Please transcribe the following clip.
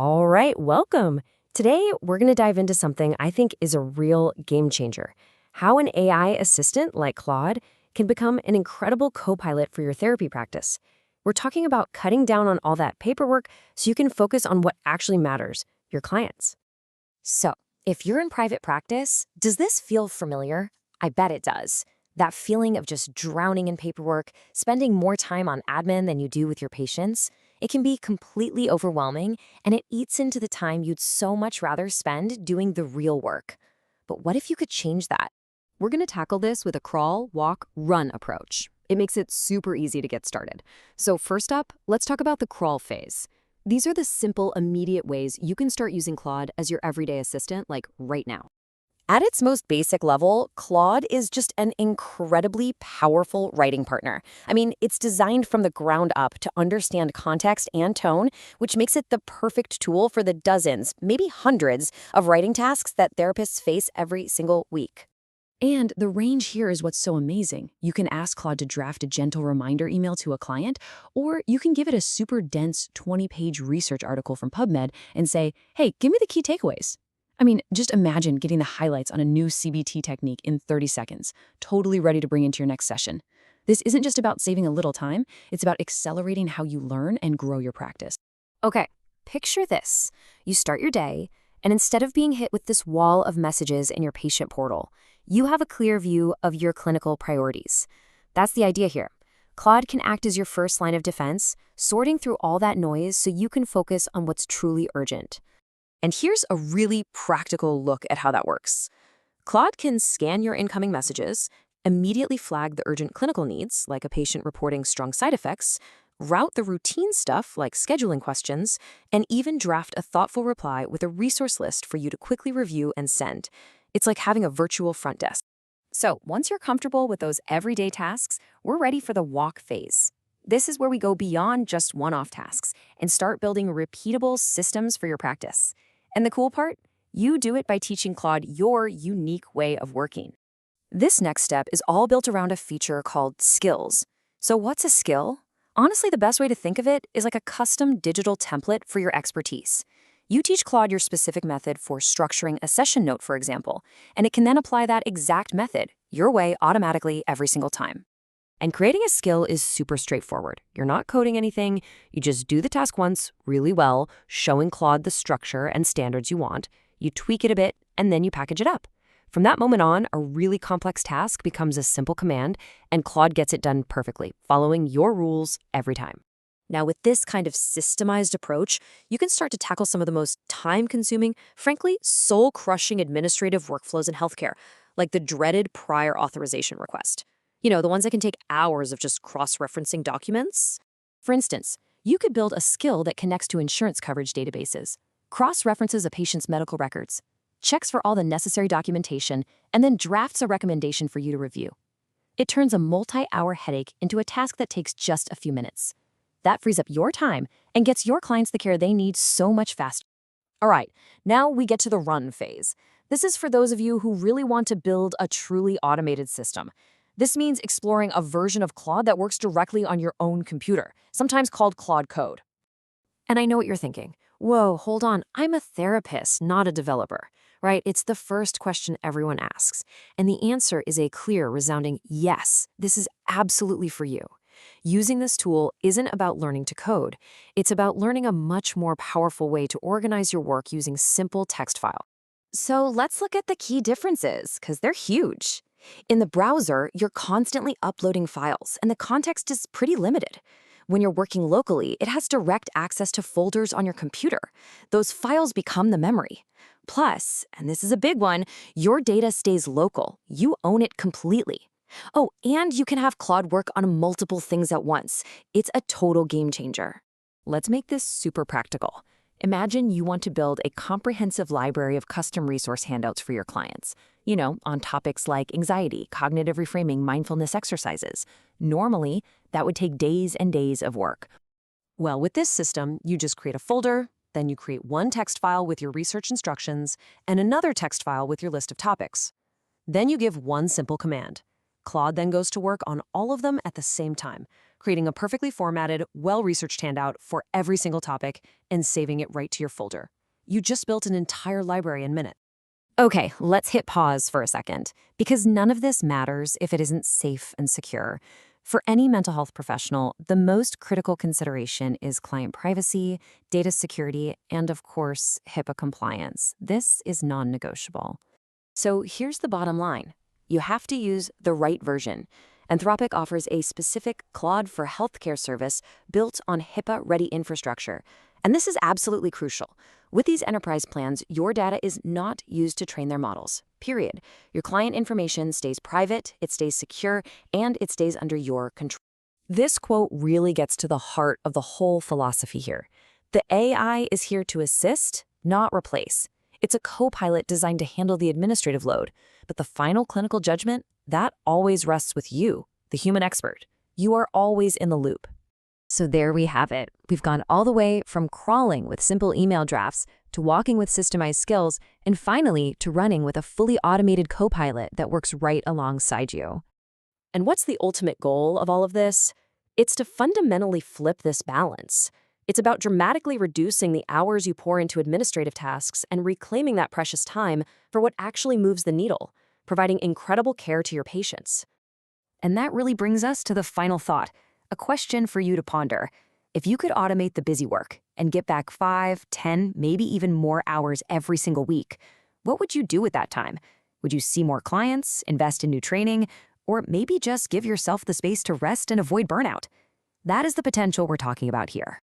All right, welcome. Today, we're going to dive into something I think is a real game changer. How an AI assistant like Claude can become an incredible co-pilot for your therapy practice. We're talking about cutting down on all that paperwork so you can focus on what actually matters, your clients. So, if you're in private practice, does this feel familiar? I bet it does. That feeling of just drowning in paperwork, spending more time on admin than you do with your patients, it can be completely overwhelming, and it eats into the time you'd so much rather spend doing the real work. But what if you could change that? We're going to tackle this with a crawl, walk, run approach. It makes it super easy to get started. So first up, let's talk about the crawl phase. These are the simple, immediate ways you can start using Claude as your everyday assistant, like right now. At its most basic level, Claude is just an incredibly powerful writing partner. I mean, it's designed from the ground up to understand context and tone, which makes it the perfect tool for the dozens, maybe hundreds, of writing tasks that therapists face every single week. And the range here is what's so amazing. You can ask Claude to draft a gentle reminder email to a client, or you can give it a super dense 20-page research article from PubMed and say, hey, give me the key takeaways. I mean, just imagine getting the highlights on a new CBT technique in 30 seconds, totally ready to bring into your next session. This isn't just about saving a little time, it's about accelerating how you learn and grow your practice. Okay, picture this. You start your day, and instead of being hit with this wall of messages in your patient portal, you have a clear view of your clinical priorities. That's the idea here. Claude can act as your first line of defense, sorting through all that noise so you can focus on what's truly urgent. And here's a really practical look at how that works. Claude can scan your incoming messages, immediately flag the urgent clinical needs, like a patient reporting strong side effects, route the routine stuff like scheduling questions, and even draft a thoughtful reply with a resource list for you to quickly review and send. It's like having a virtual front desk. So once you're comfortable with those everyday tasks, we're ready for the walk phase. This is where we go beyond just one-off tasks and start building repeatable systems for your practice. And the cool part? You do it by teaching Claude your unique way of working. This next step is all built around a feature called skills. So what's a skill? Honestly, the best way to think of it is like a custom digital template for your expertise. You teach Claude your specific method for structuring a session note, for example, and it can then apply that exact method, your way, automatically every single time. And creating a skill is super straightforward. You're not coding anything. You just do the task once really well, showing Claude the structure and standards you want. You tweak it a bit, and then you package it up. From that moment on, a really complex task becomes a simple command, and Claude gets it done perfectly, following your rules every time. Now, with this kind of systemized approach, you can start to tackle some of the most time-consuming, frankly, soul-crushing administrative workflows in healthcare, like the dreaded prior authorization request. You know, the ones that can take hours of just cross-referencing documents. For instance, you could build a skill that connects to insurance coverage databases, cross-references a patient's medical records, checks for all the necessary documentation, and then drafts a recommendation for you to review. It turns a multi-hour headache into a task that takes just a few minutes. That frees up your time and gets your clients the care they need so much faster. All right, now we get to the run phase. This is for those of you who really want to build a truly automated system. This means exploring a version of Claude that works directly on your own computer, sometimes called Claude Code. And I know what you're thinking. Whoa, hold on, I'm a therapist, not a developer, right? It's the first question everyone asks. And the answer is a clear, resounding yes, this is absolutely for you. Using this tool isn't about learning to code. It's about learning a much more powerful way to organize your work using simple text files. So let's look at the key differences, because they're huge. In the browser, you're constantly uploading files, and the context is pretty limited. When you're working locally, it has direct access to folders on your computer. Those files become the memory. Plus, and this is a big one, your data stays local. You own it completely. Oh, and you can have Claude work on multiple things at once. It's a total game changer. Let's make this super practical. Imagine you want to build a comprehensive library of custom resource handouts for your clients, on topics like anxiety, cognitive reframing, mindfulness exercises. Normally, that would take days and days of work. Well, with this system, you just create a folder, then you create one text file with your research instructions and another text file with your list of topics. Then you give one simple command. Claude then goes to work on all of them at the same time, creating a perfectly formatted, well-researched handout for every single topic and saving it right to your folder. You just built an entire library in minutes. Okay, let's hit pause for a second, because none of this matters if it isn't safe and secure. For any mental health professional, the most critical consideration is client privacy, data security, and of course, HIPAA compliance. This is non-negotiable. So here's the bottom line. You have to use the right version. Anthropic offers a specific Claude for Healthcare service built on HIPAA-ready infrastructure. And this is absolutely crucial. With these enterprise plans, your data is not used to train their models, period. Your client information stays private, it stays secure, and it stays under your control. This quote really gets to the heart of the whole philosophy here. The AI is here to assist, not replace. It's a co-pilot designed to handle the administrative load, but the final clinical judgment, that always rests with you, the human expert. You are always in the loop. So there we have it. We've gone all the way from crawling with simple email drafts to walking with systemized skills, and finally to running with a fully automated co-pilot that works right alongside you. And what's the ultimate goal of all of this? It's to fundamentally flip this balance. It's about dramatically reducing the hours you pour into administrative tasks and reclaiming that precious time for what actually moves the needle, providing incredible care to your patients. And that really brings us to the final thought. A question for you to ponder. If you could automate the busy work and get back 5, 10, maybe even more hours every single week, what would you do with that time? Would you see more clients, invest in new training, or maybe just give yourself the space to rest and avoid burnout? That is the potential we're talking about here.